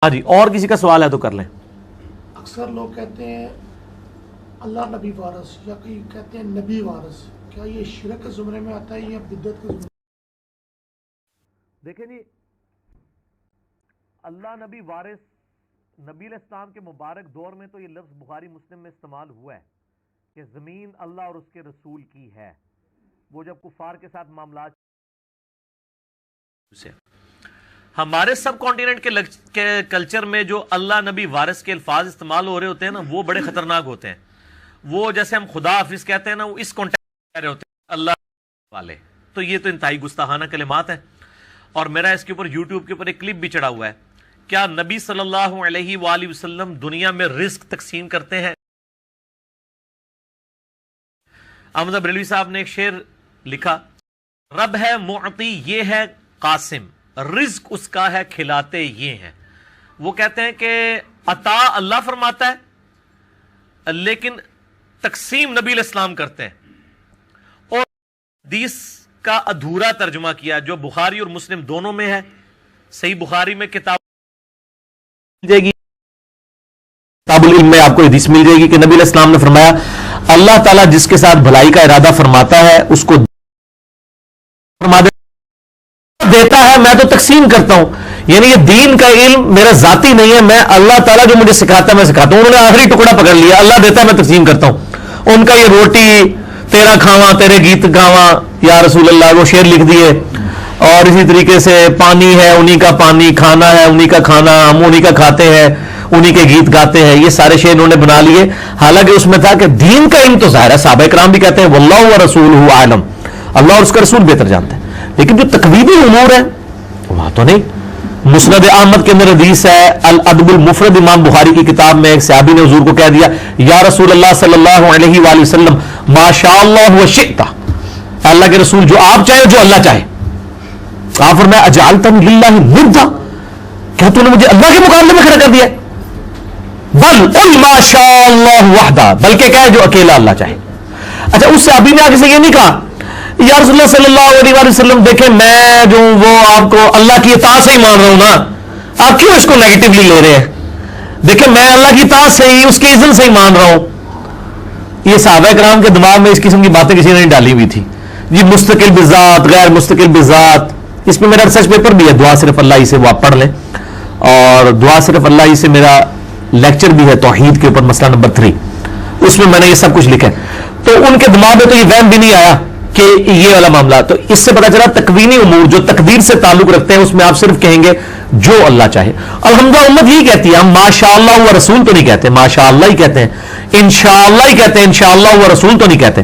ہاں جی، اور کسی کا سوال ہے تو کر لیں۔ اکثر لوگ کہتے ہیں اللہ نبی وارث، یا کئی کہتے ہیں نبی وارث، کیا یہ شرک کے زمرے میں آتا ہے یا بدعت کے زمرے میں؟ دیکھیں جی، اللہ نبی وارث نبی علیہ السلام کے مبارک دور میں تو یہ لفظ بخاری مسلم میں استعمال ہوا ہے کہ زمین اللہ اور اس کے رسول کی ہے۔ وہ جب کفار کے ساتھ معاملات سے ہمارے سب کانٹیننٹ کے کلچر میں جو اللہ نبی وارث کے الفاظ استعمال ہو رہے ہوتے ہیں نا، وہ بڑے خطرناک ہوتے ہیں۔ وہ جیسے ہم خدا حافظ کہتے ہیں نا، وہ اس کانٹیکسٹ میں کہہ رہے ہوتے ہیں اللہ والے، تو یہ تو انتہائی گستاخانہ کلمات ہیں۔ اور میرا اس کے اوپر یوٹیوب کے اوپر ایک کلپ بھی چڑھا ہوا ہے۔ کیا نبی صلی اللہ علیہ وآلہ وسلم دنیا میں رزق تقسیم کرتے ہیں؟ احمد بریلوی صاحب نے ایک شعر لکھا، رب ہے معطی یہ ہے قاسم، رزق اس کا ہے کھلاتے یہ ہیں۔ وہ کہتے ہیں کہ عطا اللہ فرماتا ہے لیکن تقسیم نبی علیہ السلام کرتے ہیں۔ اور حدیث کا ادھورا ترجمہ کیا جو بخاری اور مسلم دونوں میں ہے۔ صحیح بخاری میں کتاب مل جائے گی، کتاب العلم میں آپ کو حدیث مل جائے گی کہ نبی علیہ السلام نے فرمایا اللہ تعالیٰ جس کے ساتھ بھلائی کا ارادہ فرماتا ہے اس کو فرما دیتا ہے، میں تو تقسیم کرتا ہوں۔ یعنی یہ دین کا علم میرا ذاتی نہیں ہے، میں اللہ تعالیٰ جو مجھے سکھاتا ہے میں سکھاتا ہوں۔ انہوں نے آخری ٹکڑا پکڑ لیا، اللہ دیتا ہے میں تقسیم کرتا ہوں۔ ان کا یہ روٹی تیرا کھاواں تیرے گیت گاواں یا رسول اللہ، وہ شعر لکھ دیے۔ اور اسی طریقے سے پانی ہے انہی کا پانی، کھانا ہے انہی کا کھانا، ہم انہی کا کھاتے ہیں، انہی کے گیت گاتے ہیں۔ یہ سارے شعر انہوں نے بنا لیے، حالانکہ اس میں تھا کہ دین کا علم تو ظاہر ہے، صحابہ کرام بھی کہتے ہیں واللہ ورسولہ اعلم، اللہ اور اس کا رسول بہتر جانتے ہیں، لیکن جو تقویمی امور ہے وہاں تو نہیں۔ مسند احمد کے اندر حدیث ہے، الادب المفرد امام بخاری کی کتاب میں ایک صحابی نے حضور کو کہہ دیا یا رسول اللہ صلی اللہ علیہ وآلہ وسلم ما شاء اللہ وشئت، اللہ کے رسول جو آپ چاہے جو اللہ چاہے۔ آپ فرمایا اجعلتنی للہ ندا، کیا تو نے مجھے اللہ کے مقابلے میں کھڑا کر دیا؟ بل قل ما شاء اللہ وحدہ، بلکہ کہے جو اکیلا اللہ چاہے۔ اچھا، اس صحابی نے آگے سے یہ نہیں کہا یا رسول اللہ صلی اللہ علیہ وآلہ وسلم دیکھیں میں جو وہ آپ کو اللہ کی اطاعت سے ہی مان رہا ہوں نا، آپ کیوں اس کو نیگیٹولی لے رہے ہیں؟ دیکھیں میں اللہ کی اطاعت سے ہی، اس کے اذن سے ہی مان رہا ہوں۔ یہ صحابہ کرام کے دماغ میں اس قسم کی باتیں کسی نے نہیں ڈالی ہوئی تھی جی، مستقل بذات غیر مستقل بذات۔ اس میں میرا ریسرچ پیپر بھی ہے، دعا صرف اللہ ہی سے، وہ آپ پڑھ لیں۔ اور دعا صرف اللہ ہی سے میرا لیکچر بھی ہے توحید کے اوپر، مسئلہ نمبر 3، اس میں میں نے یہ سب کچھ لکھا ہے۔ تو ان کے دماغ میں تو یہ وہم بھی نہیں آیا کہ یہ والا معاملہ۔ تو اس سے پتا چلا تکوینی امور جو تقدیر سے تعلق رکھتے ہیں اس میں آپ صرف کہیں گے جو اللہ چاہے۔ الحمدللہ امت یہی کہتی ہے، ہم ماشاء اللہ و رسول تو نہیں کہتے، ماشاء اللہ ہی کہتے ہیں، انشاءاللہ ہی کہتے ہیں، انشاءاللہ و رسول تو نہیں کہتے۔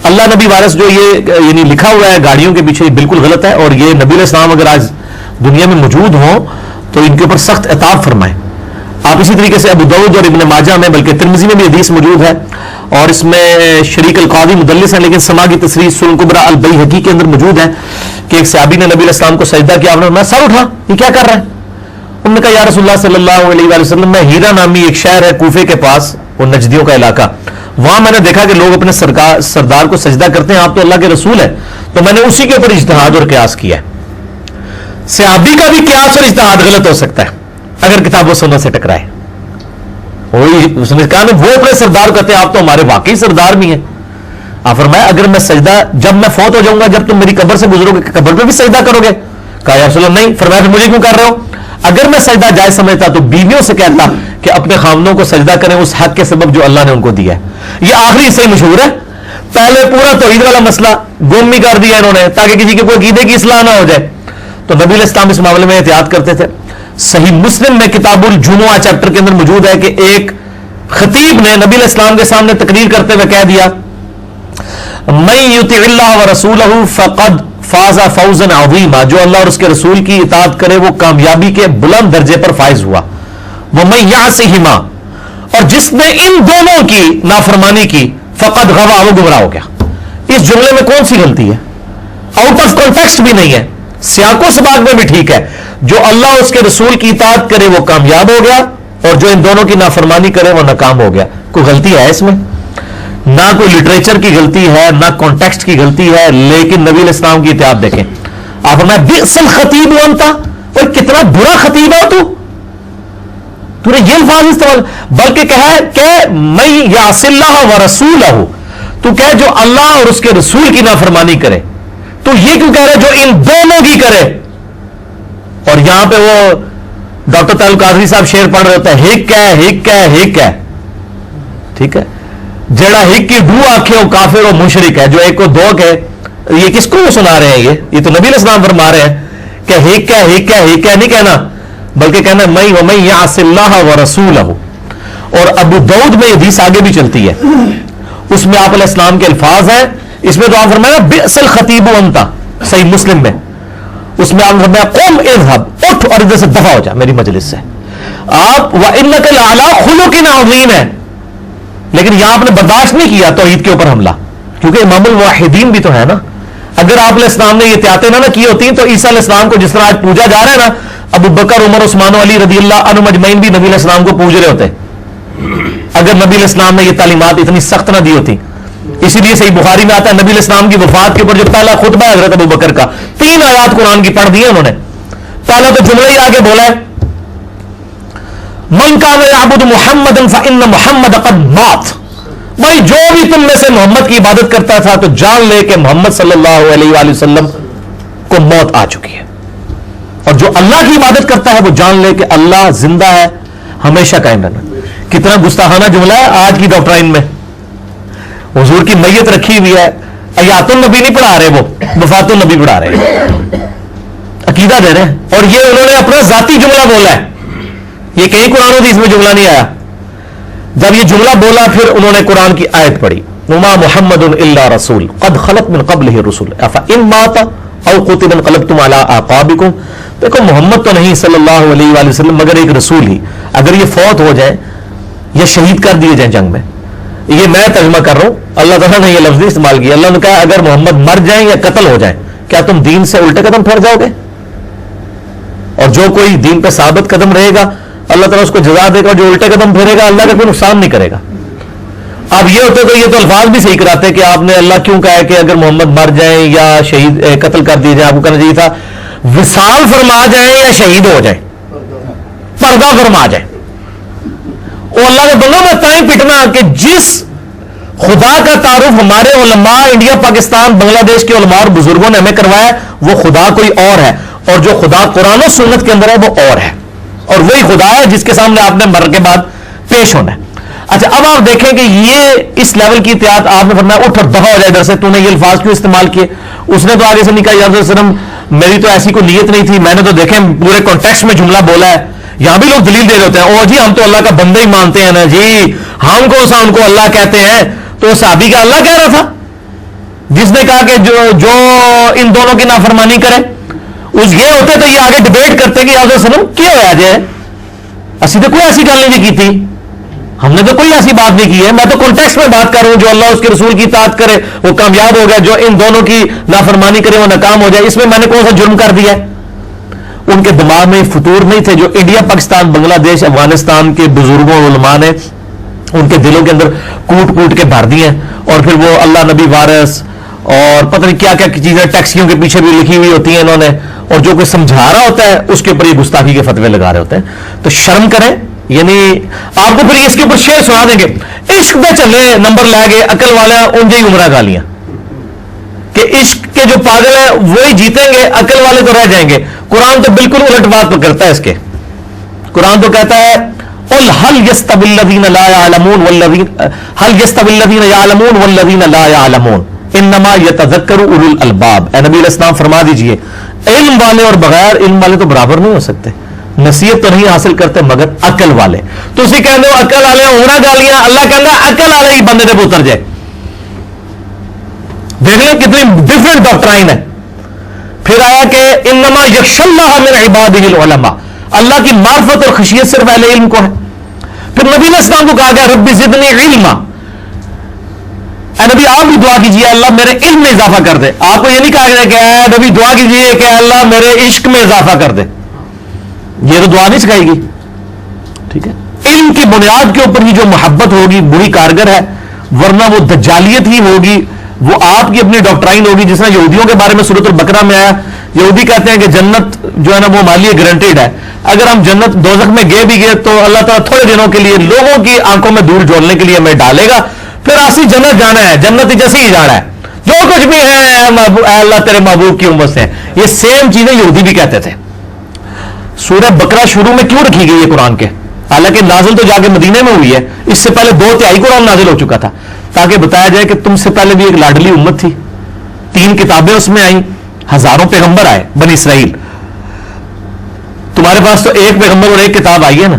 اللہ نبی وارث جو یہ یعنی لکھا ہوا ہے گاڑیوں کے پیچھے، بالکل غلط ہے۔ اور یہ نبی علیہ السلام اگر آج دنیا میں موجود ہوں تو ان کے اوپر سخت عتاب فرمائیں۔ آپ اسی طریقے سے ابو داؤد اور ابن ماجہ میں بلکہ ترمذی میں بھی حدیث موجود ہے، اور اس میں شریک القاضی مدلس ہے لیکن سما کی تصریح سنن کبریٰ البیہقی کے اندر موجود ہے کہ ایک صحابی نے نبی علیہ السلام کو سجدہ کیا، میں سر اٹھا یہ کیا کر رہا ہے؟ انہوں نے کہا یا رسول اللہ صلی اللہ علیہ وآلہ وسلم میں ہیرا نامی ایک شہر ہے کوفے کے پاس، وہ نجدیوں کا علاقہ، وہاں میں نے دیکھا کہ لوگ اپنے سردار کو سجدہ کرتے ہیں، آپ تو اللہ کے رسول ہیں، تو میں نے اسی کے اوپر اجتہاد اور قیاس کیا ہے۔ صحابی کا بھی قیاس اور اجتہاد غلط ہو سکتا ہے اگر کتاب و سنت سے ٹکرائے۔ اس نے کہا وہ اپنے سردار کہتے ہیں آپ تو ہمارے واقعی سردار بھی ہیں۔ آپ فرمایا اگر میں سجدہ جب میں فوت ہو جاؤں گا، جب تم میری قبر سے گزرو گے قبر پہ بھی سجدہ کرو گے؟ کہا یا رسول اللہ نہیں۔ فرمایا پھر مجھے کیوں کر رہے ہو؟ اگر میں سجدہ جائز سمجھتا تو بیویوں سے کہتا کہ اپنے خامدوں کو سجدہ کریں اس حق کے سبب جو اللہ نے ان کو دیا ہے۔ یہ آخری سے مشہور ہے، پہلے پورا توحید والا مسئلہ گم بھی کر دیا انہوں نے تاکہ کسی کے کوئی عقیدے کی اصلاح نہ ہو جائے۔ تو نبی علیہ السلام اس معاملے میں احتیاط کرتے تھے۔ صحیح مسلم میں کتاب الجمعہ چیپٹر کے اندر موجود ہے کہ ایک خطیب نے نبی علیہ السلام کے سامنے تقریر کرتے ہوئے کہہ دیا من یطع اللہ ورسولہ فقد فاز فوزا عظیما، جو اللہ اور اس کے رسول کی اطاعت کرے وہ کامیابی کے بلند درجے پر فائز ہوا۔ ومن یعصہما، اور جس نے ان دونوں کی نافرمانی کی فقد غوا، وہ گمراہ ہو گیا۔ اس جملے میں کون سی غلطی ہے؟ آؤٹ آف کانٹیکسٹ بھی نہیں ہے، سیاق و سباق میں بھی ٹھیک ہے۔ جو اللہ اور اس کے رسول کی اطاعت کرے وہ کامیاب ہو گیا، اور جو ان دونوں کی نافرمانی کرے وہ ناکام ہو گیا۔ کوئی غلطی ہے اس میں؟ نہ کوئی لٹریچر کی غلطی ہے، نہ کانٹیکسٹ کی غلطی ہے، لیکن نبی علیہ السلام کی اطاعت دیکھیں۔ آپ فرمایا بئس الخطیب انت، اور کتنا برا خطیب ہے تو، تو نے یہ الفاظ استعمال، بلکہ کہا ہے کہ میں یعص اللہ و رسولہ، تو کہ جو اللہ اور اس کے رسول کی نافرمانی کرے، تو یہ کیوں کہہ رہے جو ان دونوں کی کرے؟ اور یہاں پہ وہ ڈاکٹر طاہر القادری صاحب شعر پڑھ رہے ہوتے ہیں، ہک ہے ہک ہے ہک ہے، ٹھیک ہے، جڑا ہک کی ڈو آنکھیں وہ کافر و مشرک ہے، جو ایک کو دو کہ یہ کس کو سنا رہے ہیں؟ یہ تو نبی علیہ السلام فرما رہے ہیں کہ ہک ہے ہک ہے ہک ہے نہیں کہنا، بلکہ کہنا میں ومن یعص اللہ و رسولہ. اور ابو داؤد میں حدیث آگے بھی چلتی ہے، اس میں آپ علیہ السلام کے الفاظ ہیں، اس میں تو آپ فرمایا بئس الخطیب انت، صحیح مسلم میں، اس میں آپ نے فرمایا قم اذهب، اٹھ اور ادھر سے دفع ہو جا میری مجلس سے. آپ وانک لعلی خلق عظیم ہے، لیکن یہاں آپ نے برداشت نہیں کیا توحید کے اوپر حملہ، کیونکہ امام الواحدین بھی تو ہے نا. اگر آپ علیہ السلام نے یہ احتیاطیں نہ کی ہوتی تو عیسیٰ علیہ السلام کو جس طرح آج پوجا جا رہا ہے نا، ابو بکر عمر عثمان و علی رضی اللہ عنہم اجمعین بھی نبی علیہ السلام کو پوج رہے ہوتے اگر نبی علیہ السلام نے یہ تعلیمات اتنی سخت نہ دی ہوتی. اسی لیے صحیح بخاری میں آتا ہے نبی علیہ السلام کی وفات کے اوپر جو پہلا خطبہ ہے حضرت ابو بکر کا، 3 آیات قرآن کی پڑھ دی ہیں انہوں نے. پہلا تو جملہ ہی آگے بولا ہے من کان یعبد محمدا فان محمد قد مات، بھائی جو بھی تم میں سے محمد کی عبادت کرتا تھا تو جان لے کہ محمد صلی اللہ علیہ وآلہ وسلم کو موت آ چکی ہے، اور جو اللہ کی عبادت کرتا ہے وہ جان لے کہ اللہ زندہ ہے ہمیشہ قائم رہنا. کتنا گستاخانہ جملہ ہے آج کی ڈاکٹرائن میں. حضور کی میت رکھی ہوئی ہے، حیات النبی نہیں پڑھا رہے، وہ وفات النبی پڑھا رہے ہیں، عقیدہ دے رہے ہیں. اور یہ انہوں نے اپنا ذاتی جملہ بولا ہے، یہ کہیں قرآن و حدیث میں جملہ نہیں آیا. جب یہ جملہ بولا پھر انہوں نے قرآن کی آیت پڑھی وما محمد الا رسول قد خلت من قبلہ الرسل افان مات او قتل انقلبتم علی اعقابکم. دیکھو محمد تو نہیں صلی اللہ علیہ وآلہ وسلم مگر ایک رسول ہی، اگر یہ فوت ہو جائیں یا شہید کر دیے جائیں جنگ میں، یہ میں ترجمہ کر رہا ہوں، اللہ تعالیٰ نے یہ لفظ استعمال کیا. اللہ نے کہا اگر محمد مر جائیں یا قتل ہو جائیں کیا تم دین سے الٹے قدم پھیر جاؤ گے؟ اور جو کوئی دین پہ ثابت قدم رہے گا اللہ تعالیٰ اس کو جزا دے گا، جو الٹے قدم پھیرے گا اللہ کا کوئی نقصان نہیں کرے گا. اب یہ ہوتے تو یہ تو الفاظ بھی صحیح کراتے کہ آپ نے اللہ کیوں کہا ہے کہ اگر محمد مر جائیں یا شہید قتل کر دیے جائیں، آپ کو کہنا چاہیے تھا وصال فرما جائیں یا شہید ہو جائیں، پردہ فرما جائیں. وہ اللہ کے بندوں میں تائیں پٹنا کہ جس خدا کا تعارف ہمارے علماء انڈیا پاکستان بنگلہ دیش کے علماء اور بزرگوں نے ہمیں کروایا وہ خدا کوئی اور ہے، اور جو خدا قرآن و سنت کے اندر ہے وہ اور ہے، اور وہی خدا ہے جس کے سامنے آپ نے مر کے بعد پیش ہونا ہے. اچھا اب آپ دیکھیں کہ یہ اس لیول کی احتیاط آپ نے فرمایا اٹھ اور دفع ہو جائے ادھر سے، تو نے یہ الفاظ کیوں استعمال کیے؟ اس نے تو آگے سے نہیں کہا یا رسول اللہ میری تو ایسی کوئی نیت نہیں تھی، میں نے تو دیکھیں پورے کانٹیکسٹ میں جملہ بولا ہے. یہاں بھی لوگ دلیل دے رہے ہوتے ہیں او جی ہم تو اللہ کا بندہ ہی مانتے ہیں نا جی، ہم کون سا ان کو اللہ کہتے ہیں؟ تو صحابی کا اللہ کہہ رہا تھا جس نے کہا کہ جو ان دونوں کی نافرمانی کرے. اس یہ ہوتے تو یہ آگے ڈبیٹ کرتے کہ یا رسول اللہ کیا ہوا جائے، اسی تو کوئی ایسی گل نہیں کی تھی، ہم نے تو کوئی ایسی بات نہیں کی ہے، میں تو کانٹیکسٹ میں بات کر رہا ہوں جو اللہ اس کے رسول کی اطاعت کرے وہ کامیاب ہو گیا، جو ان دونوں کی نافرمانی کرے وہ ناکام ہو جائے. اس میں نے کون سا جرم کر دیا ہے؟ ان کے دماغ میں فطور نہیں تھے جو انڈیا پاکستان بنگلہ دیش افغانستان کے بزرگوں علماء نے ان کے دلوں کے اندر کوٹ کوٹ کے بھر دیے ہیں، اور پھر وہ اللہ نبی وارث اور پتہ نہیں کیا کیا چیزیں ٹیکسیوں کے پیچھے بھی لکھی ہوئی ہوتی ہیں انہوں نے، اور جو کوئی سمجھا رہا ہوتا ہے اس کے اوپر یہ گستاخی کے فتوے لگا رہے ہوتے ہیں. تو شرم کریں. یعنی آپ کو پھر اس کے اوپر شعر سنا دیں گے، عشق پہ چلے نمبر لے گئے عقل والا انجے ہی عمرہ گالیاں، کہ عشق کے جو پاگل ہیں وہی جیتیں گے، عقل والے تو رہ جائیں گے. قرآن تو بالکل الٹ بات تو کرتا ہے اس کے. قرآن تو کہتا ہے قل هل يستوي الذين لا يعلمون والذين هل يستوي الذين يعلمون والذين لا يعلمون انما يتذكر اولو الالباب. اے نبی علیہ السلام فرما دیجئے علم والے اور بغیر علم والے تو برابر نہیں ہو سکتے، نصیحت تو نہیں حاصل کرتے مگر عقل والے. تو اسی کہنے ہو عقل والے عمرہ گالیاں، اللہ کہنا عقل والے ہی بندے دے اتر جائے. دیکھ لیں کتنی ڈفرنٹ ڈاکٹرائن ہے. پھر آیا کہ انما یخشی اللہ من عبادہ العلماء، اللہ کی معرفت اور خشیت صرف اہل علم کو ہے. پھر نبی علیہ السلام کو کہا گیا رب زدنی علما، اے نبی آپ بھی دعا کیجیے اللہ میرے علم میں اضافہ کر دے. آپ کو یہ نہیں کہا گیا کہ اے نبی دعا کیجیے کہ اللہ میرے عشق میں اضافہ کر دے، یہ تو دعا نہیں سکھائے گی. ٹھیک ہے، علم کی بنیاد کے اوپر ہی جو محبت ہوگی بری کارگر ہے، ورنہ وہ دجالیت ہی ہوگی وہ آپ کی اپنی ڈاکٹرائن ہوگی. جس طرح یہودیوں کے بارے میں سورۃ البقرہ میں آیا, یہودی کہتے ہیں کہ جنت جو ہے نا وہ ہمارے لیے گارنٹیڈ ہے. اگر ہم جنت دوزخ میں گئے بھی گئے تو اللہ تعالیٰ تھوڑے دنوں کے لیے لوگوں کی آنکھوں میں دھول جھولنے کے لیے ہمیں ڈالے گا, پھر آسی جنت جانا ہے, جنت جیسے ہی جانا ہے, جو کچھ بھی ہے اے اللہ تیرے محبوب کی امت سے. یہ سیم چیزیں یہودی بھی کہتے تھے. سورہ بقرہ شروع میں کیوں رکھی گئی ہے قرآن کے؟ حالانکہ نازل تو جا کے مدینے میں ہوئی ہے, اس سے پہلے 2/3 قرآن نازل ہو چکا تھا, تاکہ بتایا جائے کہ تم سے پہلے بھی ایک لاڈلی امت تھی, 3 کتابیں اس میں آئیں, ہزاروں پیغمبر آئے بنی اسرائیل. تمہارے پاس تو ایک پیغمبر اور ایک کتاب آئی ہے نا.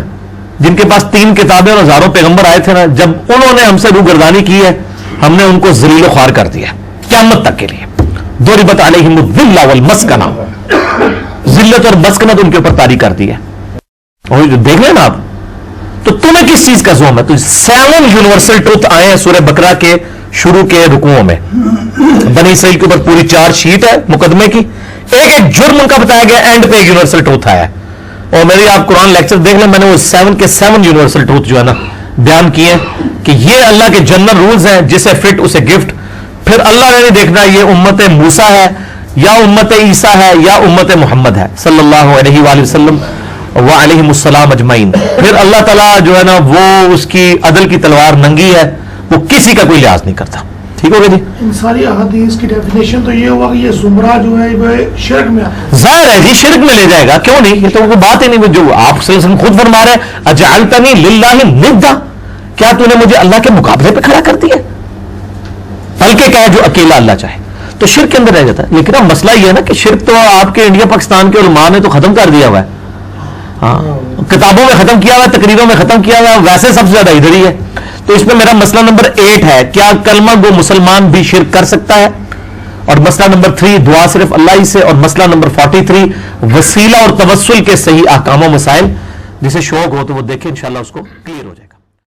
جن کے پاس 3 کتابیں اور ہزاروں پیغمبر آئے تھے نا, جب انہوں نے ہم سے روگردانی کی ہے, ہم نے ان کو ذلیل و خوار کر دیا قیامت تک کے لیے. ضربت علیہم الذلہ والمسکنہ, ذلت اور مسکنت ان کے اوپر طاری کر دی ہے. اور دیکھ لیں نا آپ, تو تمہیں کس چیز کا زوم ہے؟ تو 7 یونیورسل ٹروتھ آئے ہیں سورہ بقرہ کے شروع کے رکوعوں میں. بنی اسرائیل کے اوپر پوری 4 شیٹ ہے مقدمے کی, ایک ایک جرم ان کا بتایا گیا, اینڈ پہ ایک یونیورسل ٹروتھ آیا ہے. اور میری آپ قرآن لیکچر دیکھ لیں, میں نے وہ 7 کے 7 یونیورسل ٹروتھ جو ہے نا بیان کیے ہیں کہ یہ اللہ کے جنرل رولز ہیں, جسے فٹ اسے گفٹ. پھر اللہ نے نہیں دیکھنا یہ امت موسیٰ ہے یا امت عیسیٰ ہے یا امت محمد ہے صلی اللہ علیہ وآلہ وسلم وعلیہم السلام اجمعین. پھر اللہ تعالیٰ جو ہے نا وہ اس کی عدل کی تلوار ننگی ہے, وہ کسی کا کوئی لحاظ نہیں کرتا. ٹھیک ہو گیا جی. ان ساری احادیث کی ڈیفینیشن تو یہ ہوا کہ یہ زمرہ جو ہے وہ شرک میں آتا ہے. ظاہر ہے جی شرک میں لے جائے گا, کیوں نہیں, یہ تو کوئی بات ہی نہیں. جو آپ صلی اللہ علیہ وسلم خود فرما رہے ہیں اجعلتنی للہ ندا, کیا تو نے مجھے اللہ کے مقابلے پہ کھڑا کر دیا, بلکہ کہا جو اکیلا اللہ چاہے. تو شرک کے اندر رہ جاتا ہے. لیکن اب مسئلہ یہ ہے نا کہ شرک تو آپ کے انڈیا پاکستان کے علماء نے تو ختم کر دیا ہوا ہے. ہاں, کتابوں میں ختم کیا ہوا ہے, تقریروں میں ختم کیا ہوا ہے, ویسے سب سے زیادہ ادھر ہی ہے. تو اس میں میرا مسئلہ نمبر 8 ہے, کیا کلمہ گو مسلمان بھی شرک کر سکتا ہے؟ اور مسئلہ نمبر 3 دعا صرف اللہ ہی سے. اور مسئلہ نمبر 43 وسیلہ اور توسل کے صحیح احکام و مسائل. جسے شوق ہو تو وہ دیکھیں, انشاءاللہ اس کو کلیئر ہو جائے.